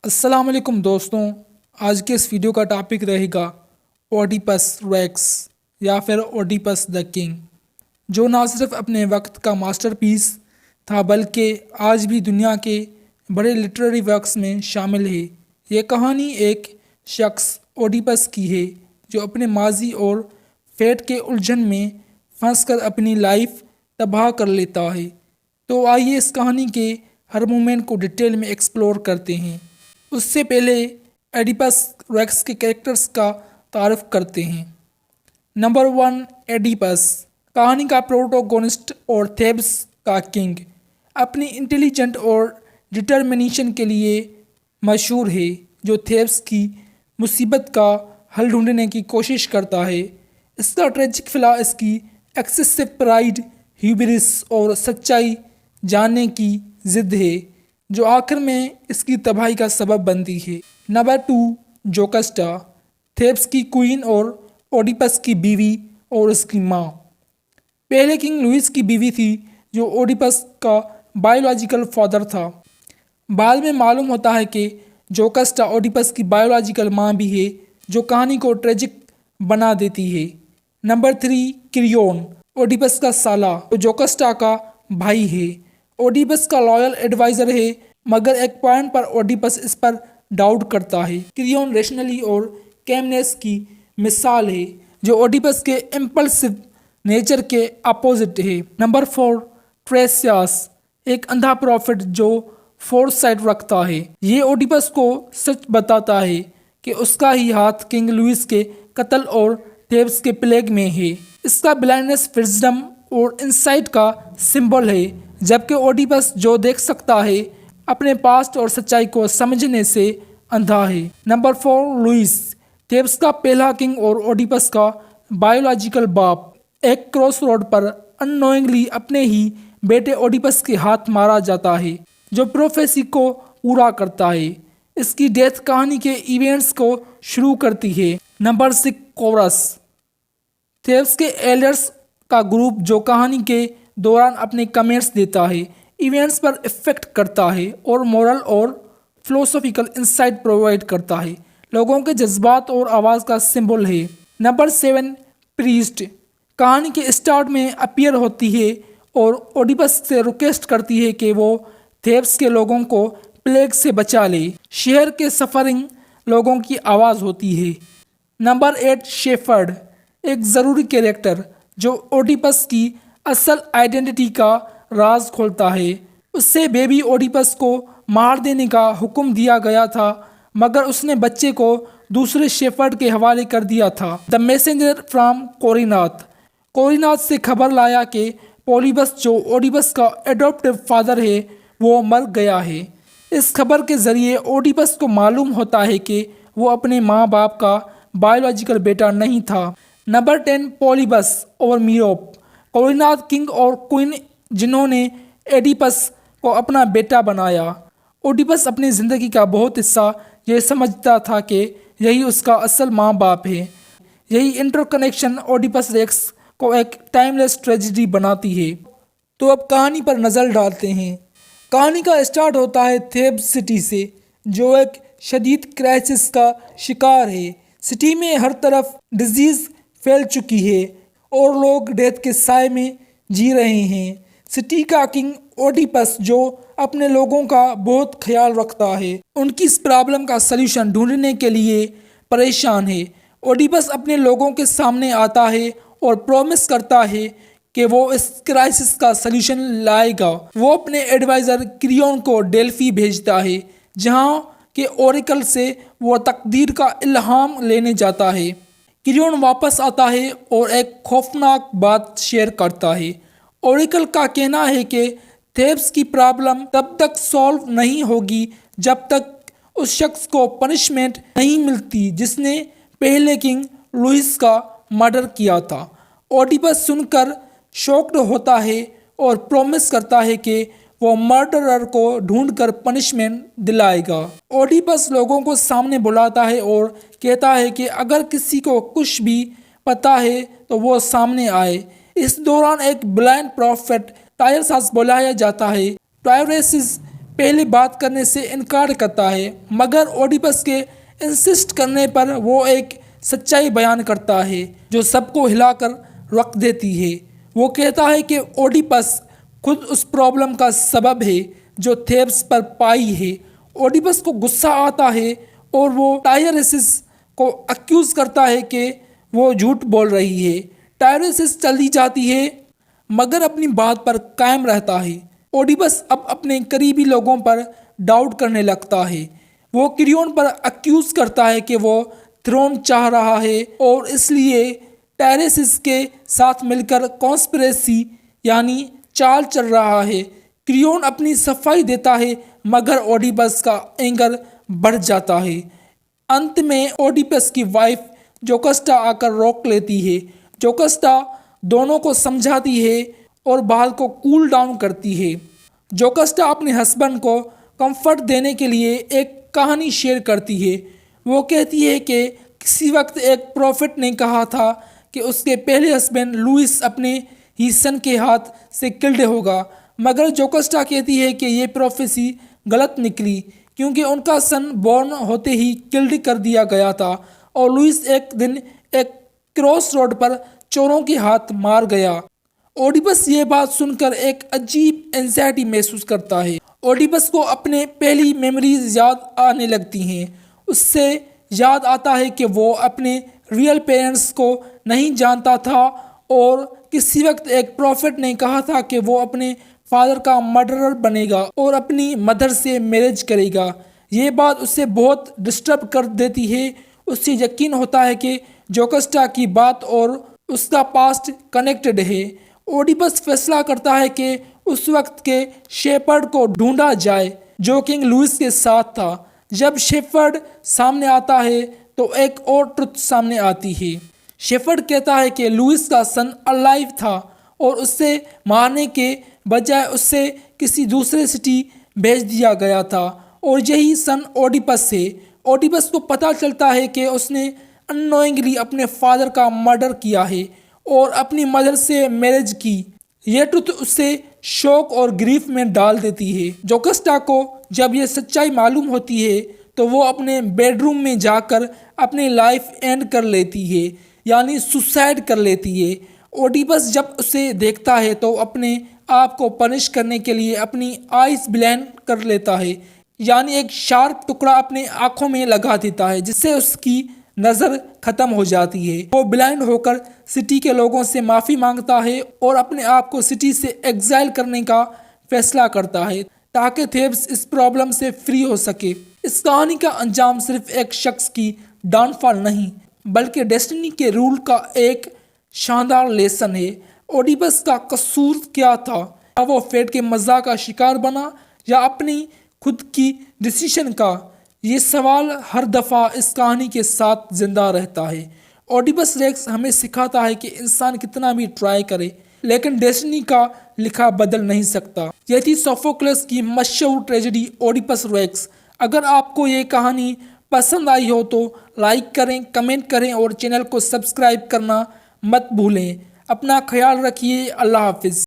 السلام علیکم دوستوں، آج کے اس ویڈیو کا ٹاپک رہے گا اوڈیپس ریکس یا پھر اوڈیپس دا کنگ، جو نہ صرف اپنے وقت کا ماسٹر پیس تھا بلکہ آج بھی دنیا کے بڑے لٹریری ورکس میں شامل ہے۔ یہ کہانی ایک شخص اوڈیپس کی ہے جو اپنے ماضی اور فیٹ کے الجھن میں پھنس کر اپنی لائف تباہ کر لیتا ہے۔ تو آئیے اس کہانی کے ہر مومنٹ کو ڈیٹیل میں ایکسپلور کرتے ہیں۔ اس سے پہلے ایڈیپس ریکس کے کریکٹرز کا تعارف کرتے ہیں۔ نمبر 1، ایڈیپس کہانی کا پروٹوگونسٹ اور تھیبس کا کنگ، اپنی انٹیلیجنٹ اور ڈٹرمنیشن کے لیے مشہور ہے، جو تھیبس کی مصیبت کا حل ڈھونڈنے کی کوشش کرتا ہے۔ اس کا ٹریجک فلا اس کی ایکسیسو پرائڈ، ہیوبرس اور سچائی جاننے کی ضد ہے، جو آخر میں اس کی تباہی کا سبب بنتی ہے۔ نمبر 2، جوکسٹا، تھیبس کی کوئین اور اوڈیپس کی بیوی اور اس کی ماں۔ پہلے کنگ لوئس کی بیوی تھی، جو اوڈیپس کا بائیولوجیکل فادر تھا۔ بعد میں معلوم ہوتا ہے کہ جوکسٹا اوڈیپس کی بائیولوجیکل ماں بھی ہے، جو کہانی کو ٹریجک بنا دیتی ہے۔ نمبر 3، کریون، اوڈیپس کا سالہ، جو جوکسٹا کا بھائی ہے، اوڈیپس کا لائل ایڈوائزر ہے، مگر ایک پوائنٹ پر اوڈیپس اس پر ڈاؤٹ کرتا ہے۔ کریون ریشنلی اور کیمنیس کی مثال ہے، جو اوڈیپس کے امپلسو نیچر کے اپوزٹ ہے۔ نمبر 4، ٹریسیاس، ایک اندھا پروفٹ جو فورس سائٹ رکھتا ہے۔ یہ اوڈیپس کو سچ بتاتا ہے کہ اس کا ہی ہاتھ کنگ لوئس کے قتل اور تھیبس کے پلیگ میں ہے۔ اس کا بلائنڈنس وزڈم اور انسائٹ کا سمبل ہے، جبکہ اوڈیپس جو دیکھ سکتا ہے اپنے پاسٹ اور سچائی کو سمجھنے سے اندھا ہے۔ نمبر 4، لوئس، تھیبس کا پہلا کنگ اور اوڈیپس کا بائیولوجیکل باپ، ایک کراس روڈ پر ان نوئنگلی اپنے ہی بیٹے اوڈیپس کے ہاتھ مارا جاتا ہے، جو پروفیسی کو پورا کرتا ہے۔ اس کی ڈیتھ کہانی کے ایونٹس کو شروع کرتی ہے۔ نمبر 6، کورس، تھیبس کے ایلڈرز کا گروپ جو کہانی کے دوران اپنے کمنٹس دیتا ہے، ایونٹس پر افیکٹ کرتا ہے اور مورل اور فلسفیکل انسائٹ پرووائڈ کرتا ہے، لوگوں کے جذبات اور آواز کا سمبل ہے۔ نمبر 7، پریسٹ، کہانی کے اسٹارٹ میں اپیئر ہوتی ہے اور اوڈیپس سے ریکویسٹ کرتی ہے کہ وہ تھیبس کے لوگوں کو پلیگ سے بچا لے۔ شہر کے سفرنگ لوگوں کی آواز ہوتی ہے۔ نمبر 8، شیفرڈ، ایک ضروری کیریکٹر جو اوڈیپس کی اصل آئیڈینٹی کا راز کھولتا ہے۔ اس سے بیبی اوڈیپس کو مار دینے کا حکم دیا گیا تھا، مگر اس نے بچے کو دوسرے شیفرڈ کے حوالے کر دیا تھا۔ دی میسنجر فرام کوریناتھ، کوریناتھ سے خبر لایا کہ پولیبس جو اوڈیپس کا ایڈاپٹیو فادر ہے وہ مر گیا ہے۔ اس خبر کے ذریعے اوڈیپس کو معلوم ہوتا ہے کہ وہ اپنے ماں باپ کا بائیولوجیکل بیٹا نہیں تھا۔ نمبر 10، پولیبس اور میروپ، کوریناتھ کنگ اور کوئین جنہوں نے ایڈیپس کو اپنا بیٹا بنایا۔ اوڈیپس اپنی زندگی کا بہت حصہ یہ سمجھتا تھا کہ یہی اس کا اصل ماں باپ ہے۔ یہی انٹر کنیکشن اوڈیپس ریکس کو ایک ٹائم لیس ٹریجڈی بناتی ہے۔ تو اب کہانی پر نظر ڈالتے ہیں۔ کہانی کا اسٹارٹ ہوتا ہے تھیبس سٹی سے، جو ایک شدید کرائسس کا شکار ہے۔ سٹی میں ہر طرف ڈیزیز پھیل چکی ہے اور لوگ ڈیتھ کے سائے میں جی رہے ہیں۔ سٹی کا کنگ اوڈیپس، جو اپنے لوگوں کا بہت خیال رکھتا ہے، ان کی اس پرابلم کا سلیوشن ڈھونڈنے کے لیے پریشان ہے۔ اوڈیپس اپنے لوگوں کے سامنے آتا ہے اور پرومس کرتا ہے کہ وہ اس کرائسس کا سلیوشن لائے گا۔ وہ اپنے ایڈوائزر کریون کو ڈیلفی بھیجتا ہے، جہاں کے اوریکل سے وہ تقدیر کا الہام لینے جاتا ہے۔ کریون واپس آتا ہے اور ایک خوفناک بات شیئر کرتا ہے۔ اوریکل کا کہنا ہے کہ تھیبس کی پرابلم تب تک سالو نہیں ہوگی جب تک اس شخص کو پنشمنٹ نہیں ملتی جس نے پہلے کنگ لوئس کا مرڈر کیا تھا۔ اوڈیپس سن کر شاکڈ ہوتا ہے اور پرومس کرتا ہے کہ وہ مرڈرر کو ڈھونڈ کر پنشمنٹ دلائے گا۔ اوڈیپس لوگوں کو سامنے بلاتا ہے اور کہتا ہے کہ اگر کسی کو کچھ بھی پتہ ہے تو وہ سامنے آئے۔ اس دوران ایک بلائنڈ پروفٹ ٹائرساس بلایا جاتا ہے۔ ٹائرسس پہلے بات کرنے سے انکار کرتا ہے، مگر اوڈیپس کے انسسٹ کرنے پر وہ ایک سچائی بیان کرتا ہے جو سب کو ہلا کر رکھ دیتی ہے۔ وہ کہتا ہے کہ اوڈیپس خود اس پرابلم کا سبب ہے جو تھیبس پر پائی ہے۔ اوڈیپس کو غصہ آتا ہے اور وہ ٹائریسس کو اکیوز کرتا ہے کہ وہ جھوٹ بول رہی ہے۔ ٹائریسس چلی جاتی ہے مگر اپنی بات پر قائم رہتا ہے۔ اوڈیپس اب اپنے قریبی لوگوں پر ڈاؤٹ کرنے لگتا ہے۔ وہ کریون پر اکیوز کرتا ہے کہ وہ تھرون چاہ رہا ہے اور اس لیے ٹائریسس کے ساتھ مل کر کانسپریسی یعنی چال چل رہا ہے۔ کریون اپنی صفائی دیتا ہے مگر اوڈیپس کا اینگر بڑھ جاتا ہے۔ انت میں اوڈیپس کی وائف جوکسٹا آ کر روک لیتی ہے۔ جوکسٹا دونوں کو سمجھاتی ہے اور بات کو کول ڈاؤن کرتی ہے۔ جوکسٹا اپنے ہسبینڈ کو کمفرٹ دینے کے لیے ایک کہانی شیئر کرتی ہے۔ وہ کہتی ہے کہ کسی وقت ایک پروفٹ نے کہا تھا کہ اس کے پہلے ہسبینڈ لوئس اپنے ہی سن کے ہاتھ سے کلڈ ہوگا، مگر جوکسٹا کہتی ہے کہ یہ پروفیسی غلط نکلی کیونکہ ان کا سن بورن ہوتے ہی کلڈ کر دیا گیا تھا اور لوئس ایک دن ایک کراس روڈ پر چوروں کے ہاتھ مار گیا۔ اوڈیپس یہ بات سن کر ایک عجیب اینزائٹی محسوس کرتا ہے۔ اوڈیپس کو اپنے پہلی میموریز یاد آنے لگتی ہیں۔ اس سے یاد آتا ہے کہ وہ اپنے ریئل پیرنٹس کو نہیں جانتا تھا اور کسی وقت ایک پروفٹ نے کہا تھا کہ وہ اپنے فادر کا مرڈرر بنے گا اور اپنی مدر سے میرج کرے گا۔ یہ بات اسے بہت ڈسٹرب کر دیتی ہے۔ اسے یقین ہوتا ہے کہ جوکسٹا کی بات اور اس کا پاسٹ کنیکٹڈ ہے۔ اوڈیپس فیصلہ کرتا ہے کہ اس وقت کے شیپرڈ کو ڈھونڈا جائے جو کنگ لوئس کے ساتھ تھا۔ جب شیپرڈ سامنے آتا ہے تو ایک اور ٹروتھ سامنے آتی ہے۔ شیپرڈ کہتا ہے کہ لوئس کا سن الائیو تھا اور اسے مارنے کے بجائے اسے کسی دوسرے سٹی بھیج دیا گیا تھا اور یہی سن اوڈیپس ہے۔ اوڈیپس کو پتہ چلتا ہے کہ اس نے اننوئنگلی اپنے فادر کا مرڈر کیا ہے اور اپنی مدر سے میرج کی۔ یہ ٹروتھ اسے شوق اور گریف میں ڈال دیتی ہے۔ جوکسٹا کو جب یہ سچائی معلوم ہوتی ہے تو وہ اپنے بیڈ روم میں جا کر اپنی لائف اینڈ کر لیتی ہے یعنی سوسائڈ کر لیتی ہے۔ اوڈیپس جب اسے دیکھتا ہے تو اپنے آپ کو پنش کرنے کے لیے اپنی آئیز بلائنڈ کر لیتا ہے یعنی ایک شارپ ٹکڑا اپنے آنکھوں میں لگا دیتا ہے جس سے اس کی نظر ختم ہو جاتی ہے۔ وہ بلائنڈ ہو کر سٹی کے لوگوں سے معافی مانگتا ہے اور اپنے آپ کو سٹی سے ایگزائل کرنے کا فیصلہ کرتا ہے تاکہ تھیبس اس پرابلم سے فری ہو سکے۔ اس کہانی کا انجام صرف ایک شخص کی ڈاؤن فال نہیں بلکہ ڈیسٹنی کے رول کا ایک شاندار لیسن ہے۔ اوڈیپس کا قصور کیا تھا؟ کیا وہ فیٹ کے مزاح کا شکار بنا یا اپنی خود کی ڈیسیشن کا؟ یہ سوال ہر دفعہ اس کہانی کے ساتھ زندہ رہتا ہے۔ اوڈیپس ریکس ہمیں سکھاتا ہے کہ انسان کتنا بھی ٹرائی کرے لیکن ڈیسٹنی کا لکھا بدل نہیں سکتا۔ یہ تھی سوفوکلس کی مشہور ٹریجڈی اوڈیپس ریکس۔ اگر آپ کو یہ کہانی پسند آئی ہو تو لائک کریں، کمنٹ کریں اور چینل کو سبسکرائب کرنا مت بھولیں۔ اپنا خیال رکھیے۔ اللہ حافظ۔